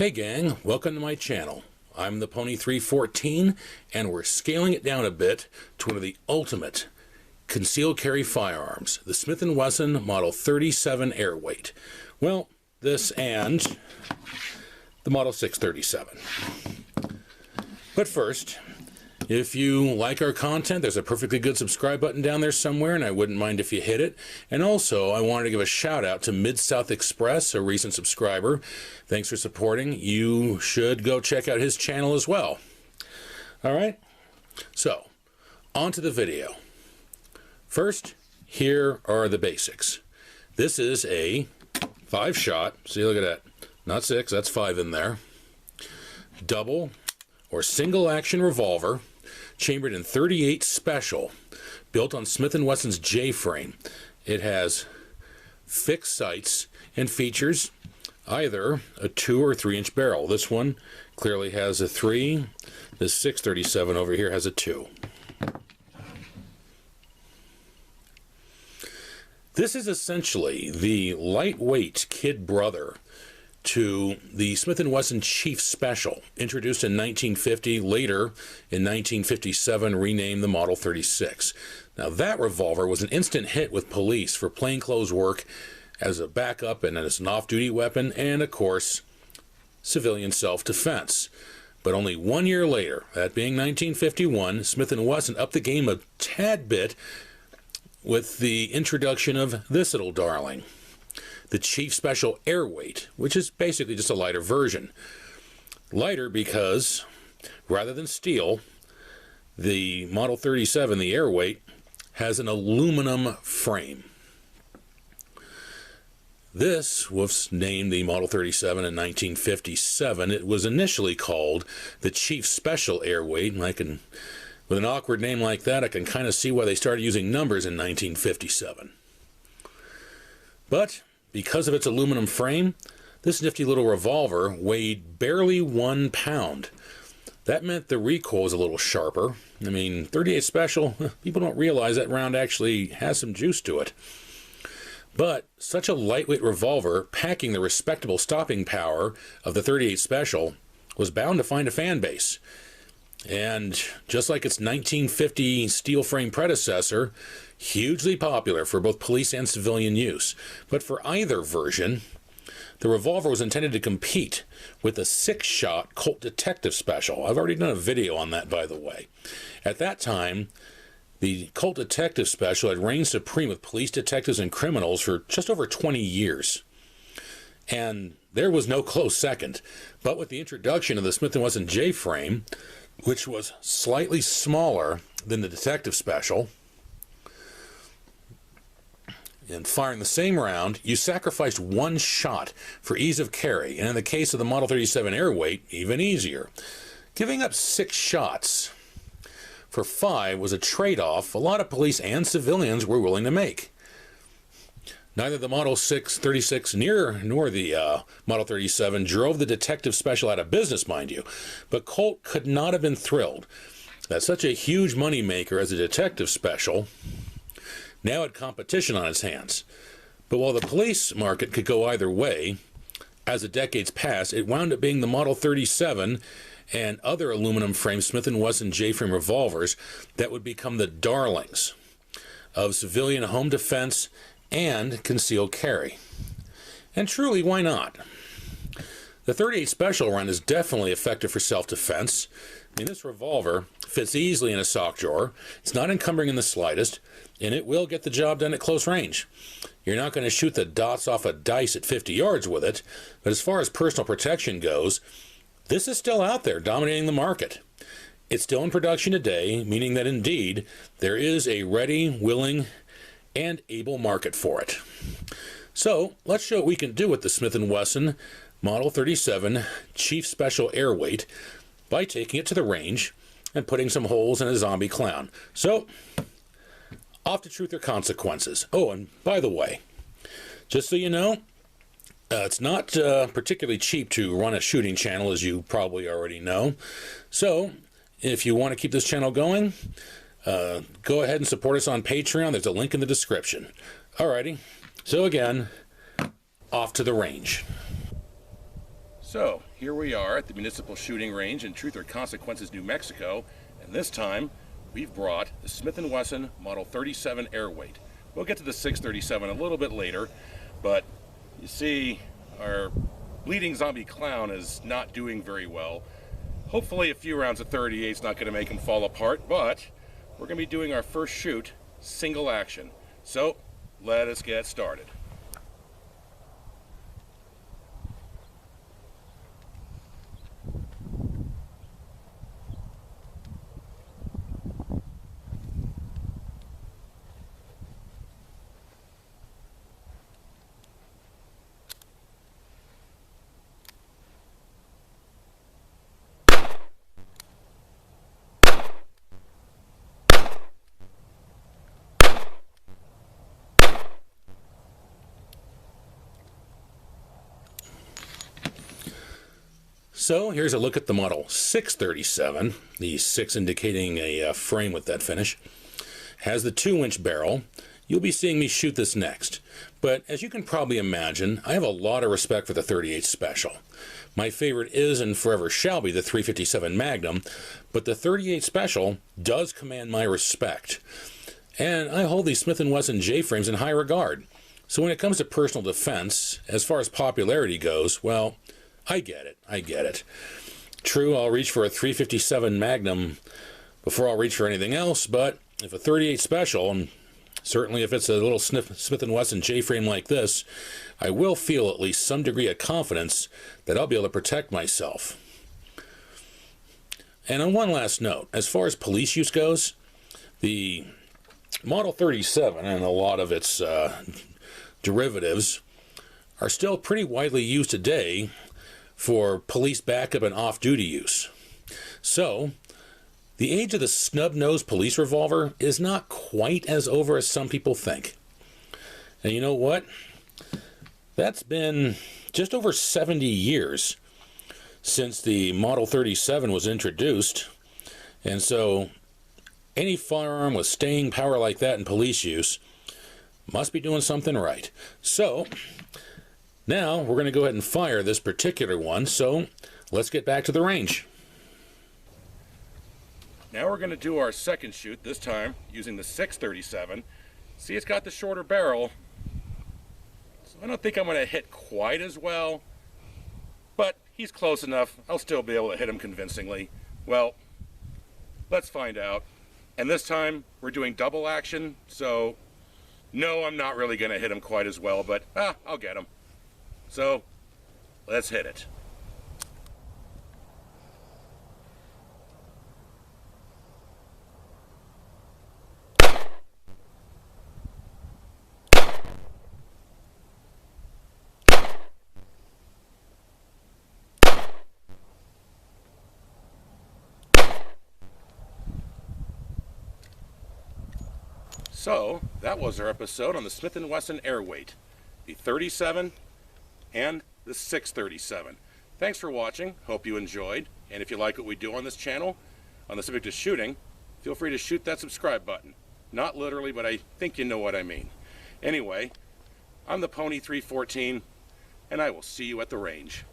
Hey gang, welcome to my channel. I'm the Pony 314 and we're scaling it down a bit to one of the ultimate concealed carry firearms, the Smith & Wesson Model 37 Airweight. Well, this and the Model 637. But first, if you like our content, there's a perfectly good subscribe button down there somewhere, and I wouldn't mind if you hit it. And also, I wanted to give a shout out to Mid-South Express, a recent subscriber. Thanks for supporting. You should go check out his channel as well. All right, so on to the video. First, here are the basics. This is a 5-shot, see, look at that, not 6, that's 5 in there, double or single action revolver, chambered in .38 Special, built on Smith & Wesson's J-frame. It has fixed sights and features either a 2 or 3 inch barrel. This one clearly has a 3. This 637 over here has a 2. This is essentially the lightweight kid brother to the Smith & Wesson Chief Special, introduced in 1950, later in 1957 renamed the Model 36. Now that revolver was an instant hit with police for plainclothes work as a backup and as an off-duty weapon, and of course civilian self-defense. But only 1 year later, that being 1951, Smith & Wesson upped the game a tad bit with the introduction of this little darling, the Chief Special Airweight, which is basically just a lighter version. Lighter because, rather than steel, the Model 37, the Airweight, has an aluminum frame. This was named the Model 37 in 1957. It was initially called the Chief Special Airweight, and with an awkward name like that, I can kind of see why they started using numbers in 1957. But because of its aluminum frame, this nifty little revolver weighed barely 1 pound. That meant the recoil was a little sharper. I mean, .38 Special, people don't realize that round actually has some juice to it. But such a lightweight revolver, packing the respectable stopping power of the .38 Special, was bound to find a fan base. And just like its 1950 steel frame predecessor, hugely popular for both police and civilian use. But for either version, the revolver was intended to compete with the 6-shot Colt Detective Special. I've already done a video on that, by the way. At that time, the Colt Detective Special had reigned supreme with police, detectives, and criminals for just over 20 years. And there was no close second. But with the introduction of the Smith & Wesson J-frame, which was slightly smaller than the Detective Special, and firing the same round, you sacrificed 1 shot for ease of carry, and in the case of the Model 37 Airweight, even easier. Giving up 6 shots for 5 was a trade-off a lot of police and civilians were willing to make. Neither the Model 636 nor the Model 37 drove the Detective Special out of business, mind you, but Colt could not have been thrilled that such a huge moneymaker as the Detective Special now had competition on its hands. But while the police market could go either way, as the decades passed, it wound up being the Model 37 and other aluminum frame Smith & Wesson J-frame revolvers that would become the darlings of civilian home defense and concealed carry. And truly, why not? The .38 Special run is definitely effective for self-defense. I mean, this revolver fits easily in a sock drawer. It's not encumbering in the slightest, and it will get the job done at close range. You're not going to shoot the dots off a dice at 50 yards with it, but as far as personal protection goes, this is still out there dominating the market. It's still in production today, meaning that indeed there is a ready, willing, and able market for it. So let's show what we can do with the Smith & Wesson Model 37 Chief Special Airweight by taking it to the range and putting some holes in a zombie clown. So, off to truth or consequences. Oh, and by the way, just so you know, it's not particularly cheap to run a shooting channel, as you probably already know. So, if you want to keep this channel going, go ahead and support us on Patreon. There's a link in the description. Alrighty, so again, off to the range. So here we are at the Municipal Shooting Range in Truth or Consequences, New Mexico, and this time we've brought the Smith & Wesson Model 37 Airweight. We'll get to the 637 a little bit later, but you see our bleeding zombie clown is not doing very well. Hopefully a few rounds of 38 is not going to make him fall apart, but we're going to be doing our first shoot, single action. So let us get started. So here's a look at the Model 637, the 6 indicating a frame with that finish. Has the 2-inch barrel. You'll be seeing me shoot this next. But as you can probably imagine, I have a lot of respect for the 38 Special. My favorite is and forever shall be the 357 Magnum, but the 38 Special does command my respect. And I hold these Smith & Wesson J-frames in high regard. So when it comes to personal defense, as far as popularity goes, well, I get it. True, I'll reach for a 357 Magnum before I'll reach for anything else, but if a 38 Special, and certainly if it's a little Smith & Wesson J-frame like this, I will feel at least some degree of confidence that I'll be able to protect myself. And on one last note, as far as police use goes, the Model 37 and a lot of its derivatives are still pretty widely used today for police backup and off-duty use. So, the age of the snub-nosed police revolver is not quite as over as some people think. And you know what? That's been just over 70 years since the Model 37 was introduced. And so, any firearm with staying power like that in police use must be doing something right. So, now we're going to go ahead and fire this particular one, so let's get back to the range. Now we're going to do our second shoot, this time using the 637. See, it's got the shorter barrel, so I don't think I'm going to hit quite as well, but he's close enough. I'll still be able to hit him convincingly. Well, let's find out. And this time we're doing double action, so no, I'm not really going to hit him quite as well, but I'll get him. So, let's hit it. So, that was our episode on the Smith & Wesson Airweight, the 37 and the 637. Thanks for watching. Hope you enjoyed. And if you like what we do on this channel, on the subject of shooting, feel free to shoot that subscribe button. Not literally, but I think you know what I mean. Anyway, I'm the Pony 314, and I will see you at the range.